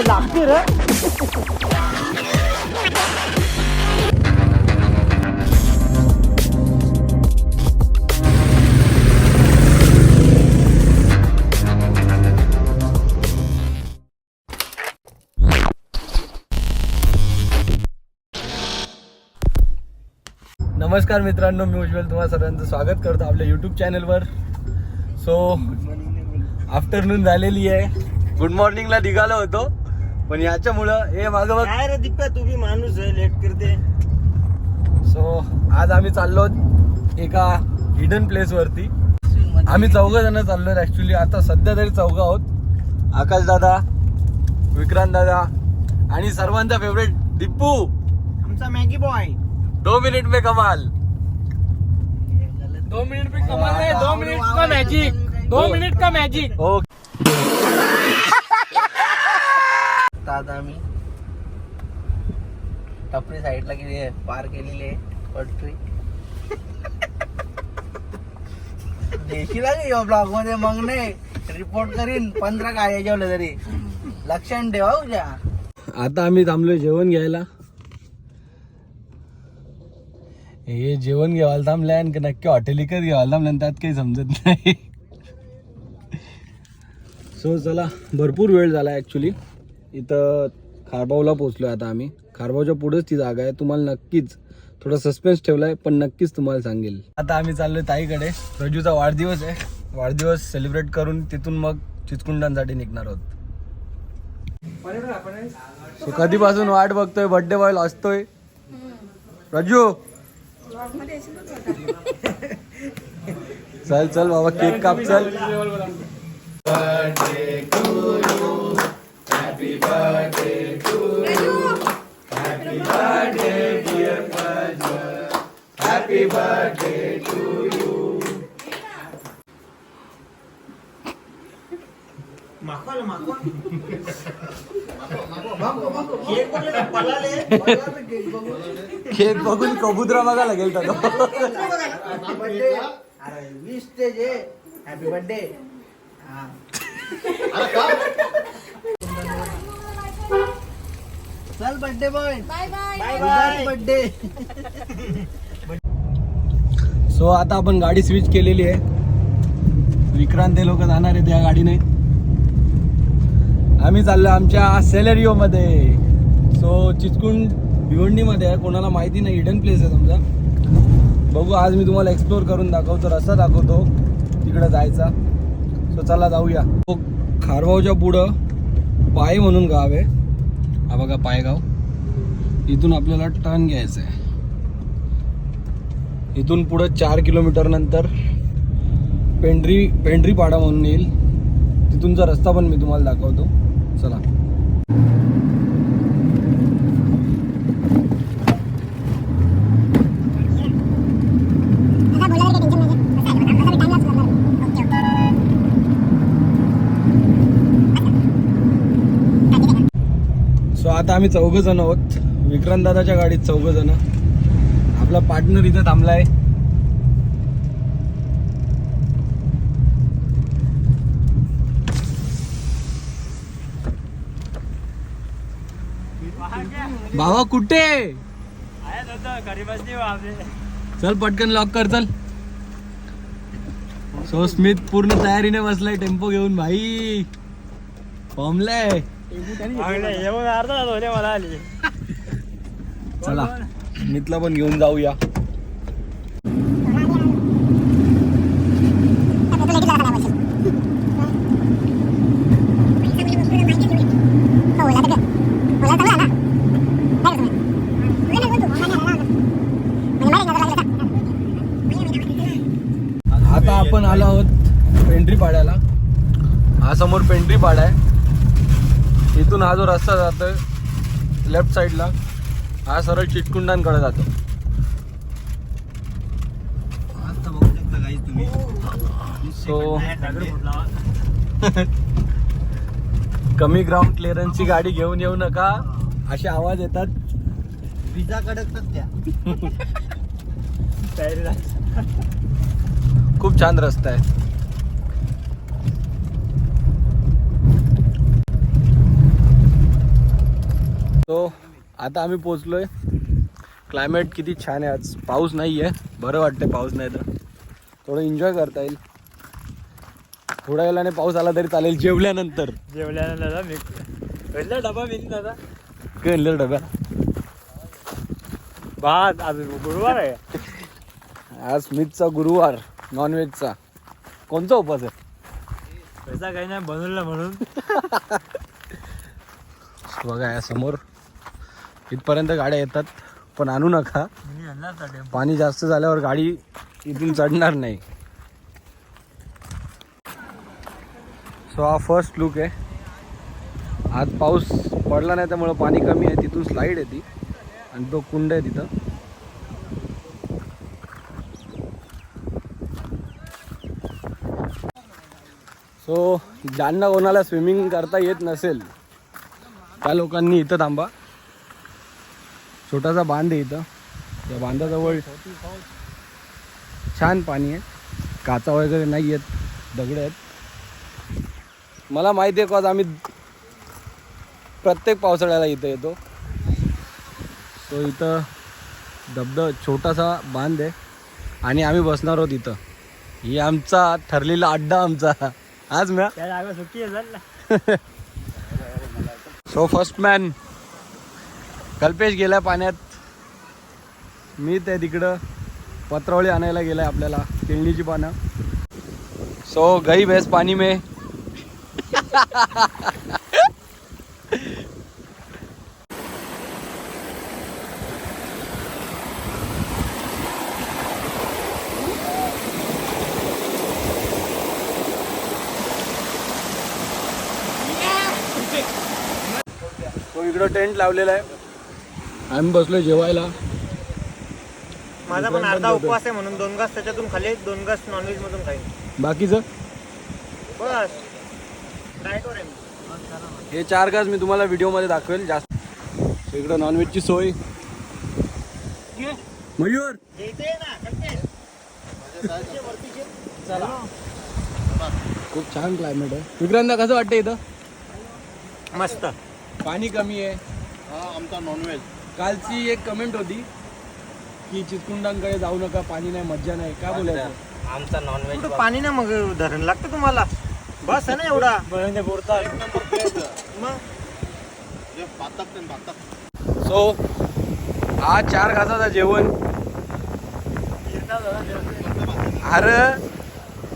लागते रे. नमस्कार मित्रांनो, मी उज्ज्वल तुम्हा सर्वांचं स्वागत करतो आपल्या यूट्यूब चॅनलवर. सो आफ्टरनून झालेली आहे. गुड मॉर्निंगला निघालो होतो, पण याच्यामुळं हे मागं बघ. काय रे दिप्पा, तू बी माणूस आहे, लेट करते. सो आज आम्ही चाललो एका हिडन प्लेस वरती. आम्ही 4 जण चाललो ऍक्च्युली. आता सध्या तरी 4 आहोत. आकाश दादा, विक्रांत दादा आणि सर्वांचा फेवरेट दिप्पू, आमचा मॅगी बॉय. 2 मिनिट में कमाल. 2 मिनट पे कमाल है, 2 मिनट का मैजिक, 2 मिनट का मैजिक. ओके. आता आम्ही टपरी साईडला गेली, पार केलेली आहे पटरी. देशीला या ब्लॉग मध्ये मग नाही रिपोर्ट करीन. 15 गाड्या जेवल्या तरी लक्षात ठेवा उद्या. आता आम्ही थांबलोय जेवण घ्यायला. हे जेवण घ्यायला थांबलंय आणि नक्की हॉटेल इकत घ्यायला थांबलं, त्यात काही समजत नाही. सो चला, भरपूर वेळ झाला ॲक्च्युली. इथं खारबावला पोचलो आता आम्ही. खारबावच्या पुढेच ती जागा आहे. तुम्हाला नक्कीच थोडा सस्पेन्स ठेवलाय, पण नक्कीच तुम्हाला सांगेल. आता आम्ही चाललोय ताईकडे. रजूचा वाढदिवस आहे. वाढदिवस सेलिब्रेट करून तिथून मग चिचकुंडांसाठी निघणार आहोत. सो कधीपासून वाट बघतोय, बर्थडे बॉय असतोय. रजू चल चल बाबा, केक काप चल. केक बघून कबुतरा बघायला गेलता तो. विश ते जे हॅपी बर्थडे. चल birthday boy, bye bye birthday. So आता आपण गाडी स्विच केलेली आहे. विक्रांत ते लोक जाणार आहेत या गाडीने. आम्ही चाललो आमच्या सेलेरिओ मध्ये. सो चिचकुंड भिवंडीमध्ये आहे. कोणाला माहिती नाही, हिडन प्लेस आहे समजा. बघू, आज मी तुम्हाला एक्सप्लोर करून दाखवतो, रस्ता दाखवतो तिकडं जायचा. सो चला जाऊया. खारबावच्या पुढं पाय म्हणून गाव आहे. हा बघा पायगाव. इथून आपल्याला टर्न घ्यायचं आहे. इथून पुढं 4 किलोमीटर नंतर पेंढरी पाडा म्हणून येईल. तिथूनचा रस्ता पण मी तुम्हाला दाखवतो. चला. सो आता आम्ही 4 जण आहोत. विक्रांत दादाच्या गाडीत 4 जण. आपला पार्टनर इथं थांबलाय. बाबा कुठे? चल पटकन लॉक कर चल. सो स्मिथ पूर्ण तयारीने बसलाय टेम्पो घेऊन. भाई फॉर्मलाय. चला स्मिथला पण घेऊन जाऊया. आता आपण आलो आहोत पेंढरी पाड्याला. हा समोर पेंढरी पाडा आहे. इथून हा जो रस्ता जातोय लेफ्ट साईडला, हा सरळ चिटकुंडांकडे जातो. आता बघू शकता गाईज तुम्ही. सो कमी ग्राउंड क्लिअरन्सची गाडी घेऊन येऊ नका, असे आवाज येतात. पिझ्झा कडकतात त्या. खूप छान रस्ता आहे. आता आम्ही पोचलोय. क्लायमेट किती छान आहे आज. पाऊस नाही आहे, बरं वाटतं पाऊस नाही तर थोडं एन्जॉय करता येईल. थोड्या वेळाने पाऊस आला तरी चालेल जेवल्यानंतर. पहिला डबा मिळून दादा काय आणलं डब्या? भात आज गुरुवार आहे. आज स्मितचा गुरुवार नॉनव्हेजचा. कोणता उपास आहे? पैसा काही नाही बनवला म्हणून. बघा या समोर इथपर्यंत गाड्या येतात, पण आणू नका. मी आणणार साठी. पाणी जास्त झाल्यावर गाडी इथून चढणार नाही. सो हा फर्स्ट लुक आहे. आज पाऊस पडला नाही त्यामुळं पाणी कमी आहे. तिथून स्लाईड आहे ती आणि तो कुंड आहे तिथं. सो ज्यांना कोणाला स्विमिंग करता येत नसेल त्या लोकांनी इथं थांबा. छोटासा बांध आहे इथं. त्या बांधाजवळ छान पाणी आहे. काचा वगैरे नाही आहेत, दगड आहेत. मला माहिती आहे का, आम्ही प्रत्येक पावसाळ्याला इथं येतो. तो इथं छोटासा बांध आहे आणि आम्ही बसणार आहोत इथं. ही आमचा ठरलेला अड्डा आमचा आज म्या. त्या जागा सुट्टी आहे ना. सो फर्स्ट मॅन कल्पेश गेलाय पाण्यात. मी ते तिकडं पत्रावळी आणायला गेलाय आपल्याला, केळणीची पानं. सो गई भैंस पाणी में. तो इकडं टेंट लावलेला आहे. आम्ही बसलोय जेवायला. माझा पण अर्धा उपवास आहे म्हणून 2 घास त्याच्यातून खाली, 2 घास नॉनव्हेज मधून खाईन. बाकीचं बस डाएटवर आहे मी. हे 4 घास मी तुम्हाला व्हिडिओमध्ये दाखवेल जास्त. इकडं नॉनव्हेजची सोय. मयूर येते ना कल्पेश. चला. खूप छान क्लायमेट आहे. विक्रांत कसं वाटतं इथं? मस्त. पाणी कमी आहे. हा आमचा नॉनव्हेज. कालची एक कमेंट होती की चितकुंडांकडे जाऊ नका, पाणी नाही, मज्जा नाही. काय बोलायचं? आमचा नॉनव्हेज कुठं पाणी ना मग धरण लागतं तुम्हाला. बस आहे ना एवढा. मग सो हा 4 घासाचा जेवण. अरे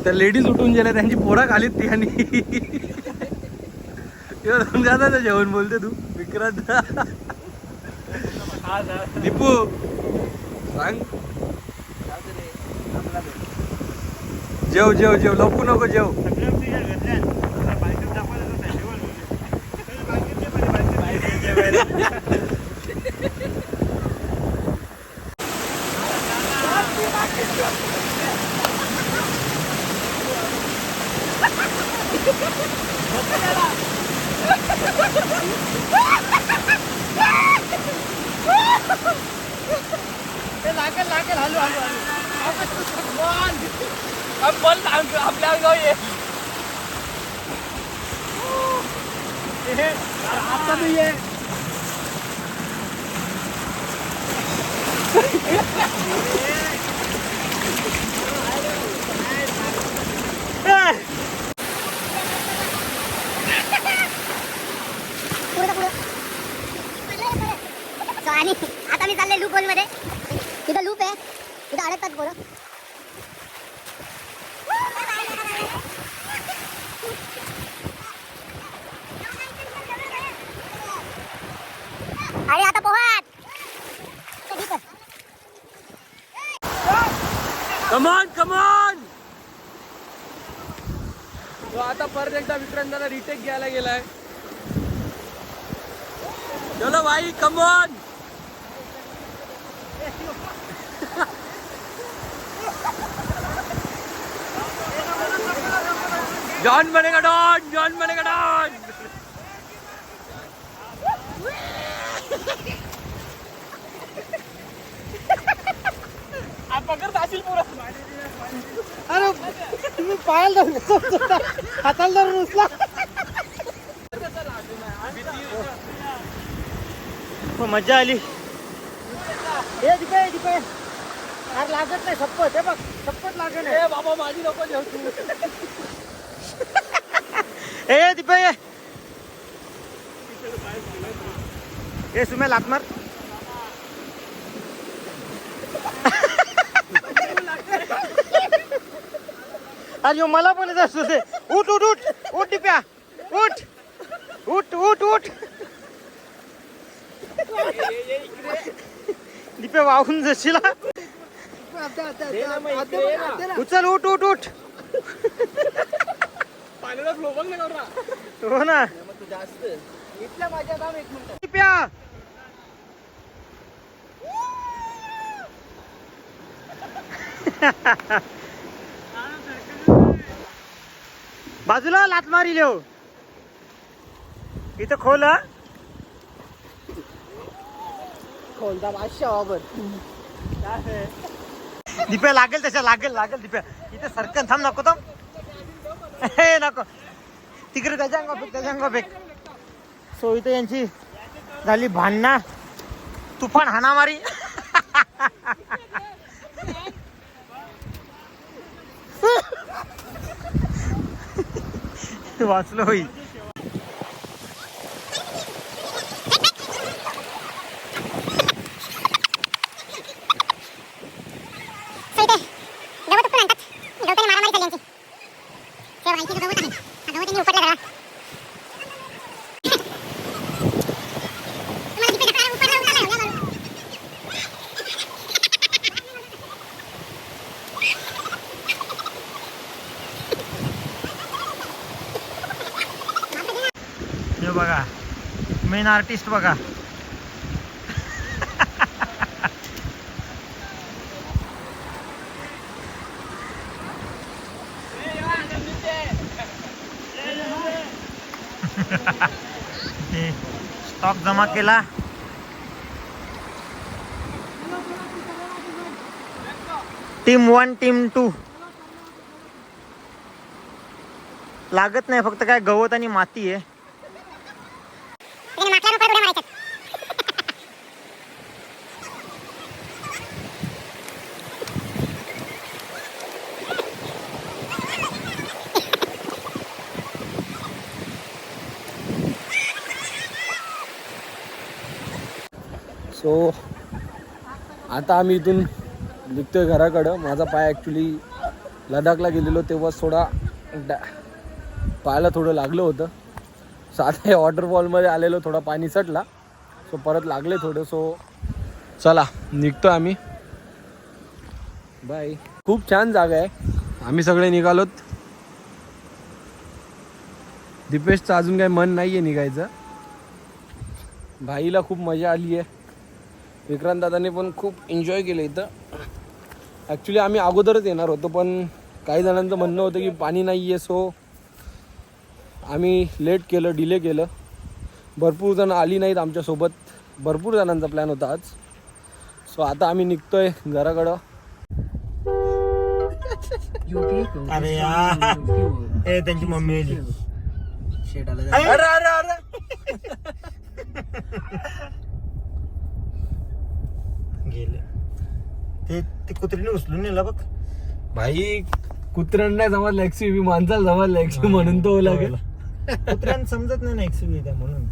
त्या लेडीज उठून गेल्या, त्यांची पोरा खालीत ती. आणि 2 घासाचं जेवण बोलते तू विक्रांत. दीपू सांग. जेव जेव जेव, लपू नको, जेव. लागेल हलू हलू हलू. आपल्या गाव ये. आता तू ये. आणि आता मी चालले लूप होल मध्ये. तिथं लूप आहे, तिथं अडकतात पोरं. आणि आता पोहात. Come on come on. तो आता परत एकदा विक्रांताला रिटेक घ्यायला गेलाय. चलो भाई कमॉन. जॉन बनेगा डॉन, जॉन बनेगा डॉन. अरे तुम्ही पायाला धरून हाताला धरून उचला. मजा आली. हे दिपे दिपे यार लागत नाही शपथ. हे बघ शपथ लागत नाही बाबा माझी नको जेवतो. ए दिपे ये सुमे लात मार. अरे यो मला पण येत असतो ते. उठ उठ उठ उठ दिप्या उठ उठ उठ उठ. दिप्या वाहून जाशील. उचल उठ उठ उठ. पाण्याचा फ्लो बघ ना करा. हो ना तू जास्त इथल्या माझ्या थांब 1 मिनिट. दिप्या बाजूला लात मारी लिहो. इथं खोल. खोलता 500 वापर. दिप्या लागेल त्याच्या लागेल लागेल. दिप्या इथे सरकन थांब. नको थांब. हे नको तिकडे त्याच्या अंगा फेक त्याच्या अंगा फेक. सो इथे यांची झाली भांडणं. तुफान हाणामारी. वाचलो होई. हे बघा मेन आर्टिस्ट बघा. स्टॉक जमा केला. टीम 1 टीम 2 लागत नाही. फक्त काय गवत आणि माती आहे. सो आता आम्ही इथून निघतोय घराकडं. माझा पाय ॲक्च्युली लडाखला गेलेलो तेव्हा थोडा पायाला थोडं लागलं होतं. सो आता हे वॉटरफॉलमध्ये आलेलो थोडा पाणी सटला. सो परत लागले थोडं. सो चला निघतो आम्ही. बाय. खूप छान जागा आहे. आम्ही सगळे निघालोत. दीपेशचं अजून काही मन नाही आहे निघायचं. भाईला खूप मजा आली आहे. विक्रांत दादाने पण खूप एन्जॉय केलं इथं. ॲक्च्युली आम्ही अगोदरच येणार होतो पण काही जणांचं म्हणणं होतं की पाणी नाही आहे. सो आम्ही लेट केलं, डिले केलं. भरपूर जण आली नाहीत आमच्यासोबत. भरपूर जणांचा प्लॅन होता आज. सो आता आम्ही निघतोय घराकडं. अरे यार ए त्यांची मम्मी आली. शेट आलं. अरे अरे अरे गेले ते कुत्रीने उचलून नेला बघ. भाई कुत्र्यांना नाही समजलं एक्सयूव्ही, माणसाला समजलं एक्सयूव्ही म्हणून तो लागेल. कुत्र्यांना समजत नाही ना एक्सयूव्ही म्हणून.